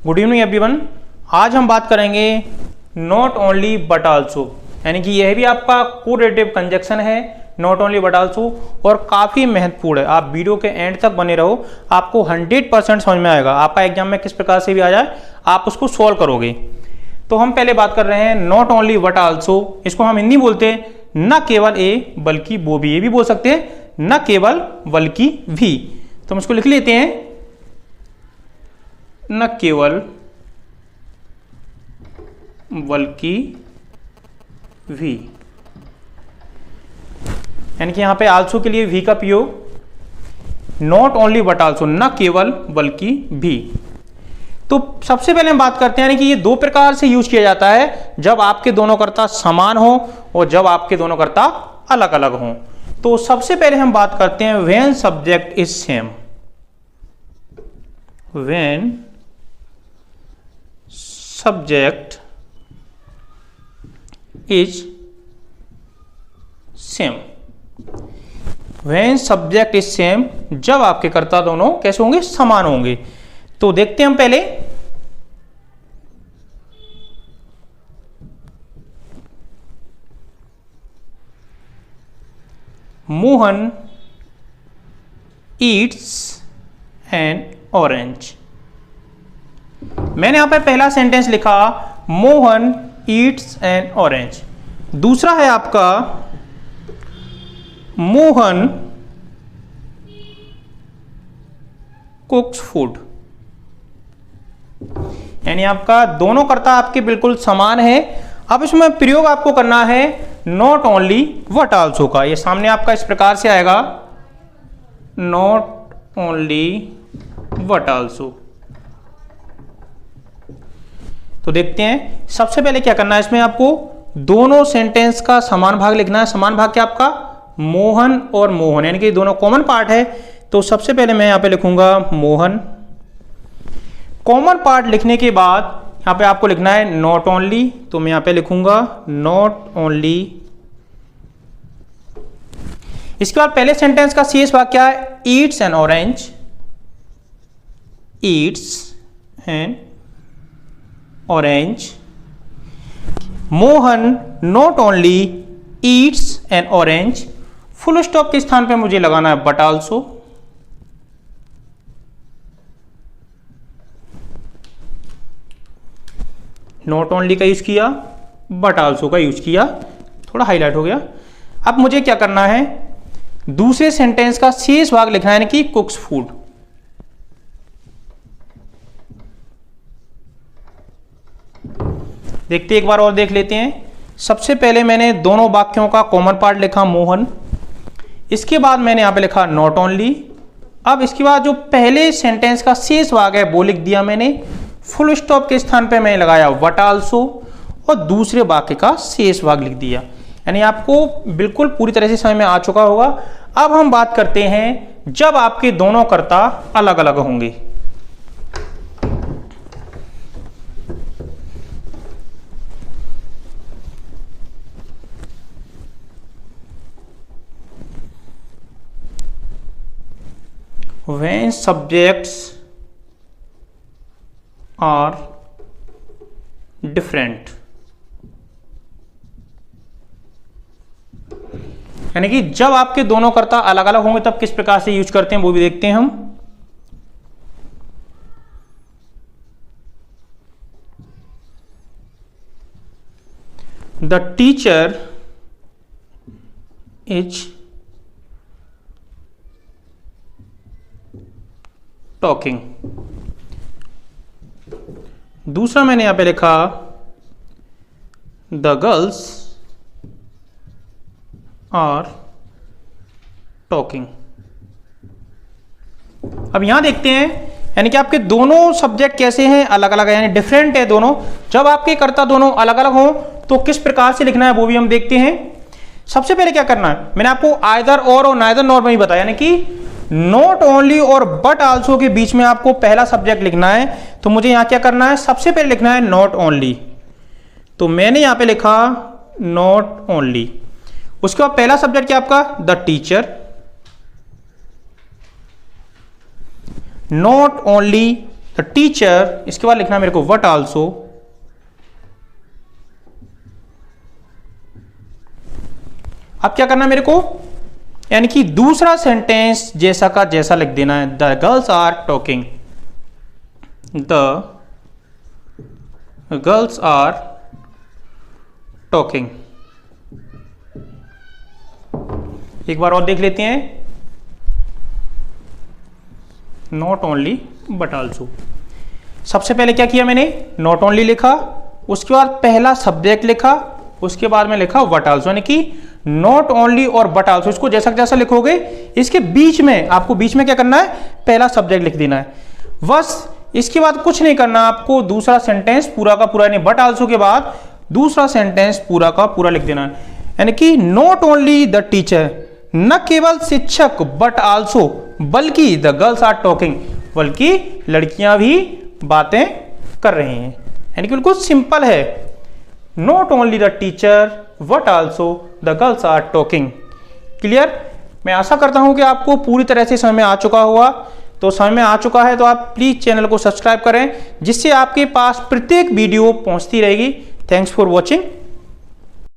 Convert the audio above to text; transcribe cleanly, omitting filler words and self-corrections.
Good evening everyone. आज हम बात करेंगे नॉट ओनली बट आल्सो, यानी कि यह भी आपका कोरिलेटिव कंजक्शन है, नॉट ओनली बट आल्सो, और काफ़ी महत्वपूर्ण है। आप वीडियो के एंड तक बने रहो, आपको 100% समझ में आएगा। आपका एग्जाम में किस प्रकार से भी आ जाए आप उसको सॉल्व करोगे। तो हम पहले बात कर रहे हैं नॉट ओनली बट आल्सो। इसको हम हिंदी बोलते हैं न केवल ए बल्कि वो भी, ये भी बोल सकते हैं न केवल बल्कि भी। तो हम इसको लिख लेते हैं न केवल बल्कि भी, यानी कि यहां पे आल्सो के लिए भी का प्रयोग, नॉट ओनली बट आल्सो, न केवल बल्कि भी। तो सबसे पहले हम बात करते हैं यानी कि ये दो प्रकार से यूज किया जाता है, जब आपके दोनों कर्ता समान हो और जब आपके दोनों कर्ता अलग अलग हों। तो सबसे पहले हम बात करते हैं when subject is same. When subject is same. When subject is same, जब आपके कर्ता दोनों कैसे होंगे, समान होंगे। तो देखते हैं हम पहले मोहन ईट्स एन ऑरेंज। मैंने यहां पर पहला सेंटेंस लिखा मोहन ईट्स एन ऑरेंज। दूसरा है आपका मोहन कुक्स फूड, यानी आपका दोनों कर्ता आपके बिल्कुल समान है। अब इसमें प्रयोग आपको करना है नॉट ओनली बट आल्सो का। ये सामने आपका इस प्रकार से आएगा, नॉट ओनली बट आल्सो। तो देखते हैं सबसे पहले क्या करना है, इसमें आपको दोनों सेंटेंस का समान भाग लिखना है। समान भाग क्या आपका, मोहन और मोहन, यानी कि दोनों कॉमन पार्ट है। तो सबसे पहले मैं यहां पे लिखूंगा मोहन। कॉमन पार्ट लिखने के बाद यहां पे आपको लिखना है नॉट ओनली, तो मैं यहां पे लिखूंगा नॉट ओनली। इसके बाद पहले सेंटेंस का शेष भाग क्या है, Yeats N orange, Yeats N orange. Mohan not only Yeats N orange, full stop के स्थान पे मुझे लगाना है बट आल्सो। नॉट ओनली का यूज किया, बट आल्सो का यूज किया, थोड़ा हाईलाइट हो गया। अब मुझे क्या करना है, दूसरे सेंटेंस का शेष भाग लिखना है, यानी कि कुक्स फूड। देखते एक बार और देख लेते हैं। सबसे पहले मैंने दोनों वाक्यों का कॉमन पार्ट लिखा मोहन, इसके बाद मैंने यहां पे लिखा नॉट ओनली। अब इसके बाद जो पहले सेंटेंस का शेष भाग है वो लिख दिया मैंने, फुल स्टॉप के स्थान पे मैंने लगाया बट आल्सो, और दूसरे वाक्य का शेष भाग लिख दिया। यानी आपको बिल्कुल पूरी तरह से समझ में आ चुका होगा। अब हम बात करते हैं जब आपके दोनों कर्ता अलग अलग होंगे। When subjects are different, यानी कि जब आपके दोनों कर्ता अलग अलग होंगे तब किस प्रकार से यूज करते हैं वो भी देखते हैं हम। The teacher is talking. दूसरा मैंने यहां पे लिखा द गर्ल्स आर टॉकिंग। अब यहां देखते हैं, यानी कि आपके दोनों सब्जेक्ट कैसे हैं, अलग अलग है, यानी डिफरेंट है दोनों। जब आपके कर्ता दोनों अलग अलग हों तो किस प्रकार से लिखना है वो भी हम देखते हैं। सबसे पहले क्या करना है, मैंने आपको आइदर और नाइदर नॉर में ही बताया, यानी कि नॉट ओनली और बट आल्सो के बीच में आपको पहला सब्जेक्ट लिखना है। तो मुझे यहां क्या करना है, सबसे पहले लिखना है नॉट ओनली। तो मैंने यहां पे लिखा नॉट ओनली। उसके बाद पहला सब्जेक्ट क्या आपका, the teacher. Not only the teacher, इसके बाद लिखना मेरे को व्हाट आल्सो, अब क्या करना मेरे को, यानी कि दूसरा सेंटेंस जैसा का जैसा लिख देना है। The girls are talking, the girls are talking. एक बार और देख लेते हैं, नॉट ओनली बट आल्सो। सबसे पहले क्या किया मैंने, नॉट ओनली लिखा, उसके बाद पहला सब्जेक्ट लिखा, उसके बाद में लिखा व्हाट आल्सो, यानी कि नॉट ओनली और बट आल्सो, इसको जैसा जैसा लिखोगे इसके बीच में आपको बीच में क्या करना है, पहला सब्जेक्ट लिख देना है बस। इसके बाद कुछ नहीं करना आपको, दूसरा सेंटेंस पूरा का पूरा, यानी बट आल्सो के बाद दूसरा सेंटेंस पूरा का पूरा लिख देना है, यानी कि नॉट ओनली द टीचर, न केवल शिक्षक बट आल्सो, बल्कि द गर्ल्स आर टॉकिंग, बल्कि लड़कियां भी बातें कर रही हैं, यानी कि बिल्कुल सिंपल है। Not only the teacher but also the girls are talking. Clear? मैं आशा करता हूं कि आपको पूरी तरह से समझ में आ चुका होगा। तो समझ में आ चुका है तो आप प्लीज चैनल को सब्सक्राइब करें, जिससे आपके पास प्रत्येक वीडियो पहुंचती रहेगी। Thanks for watching.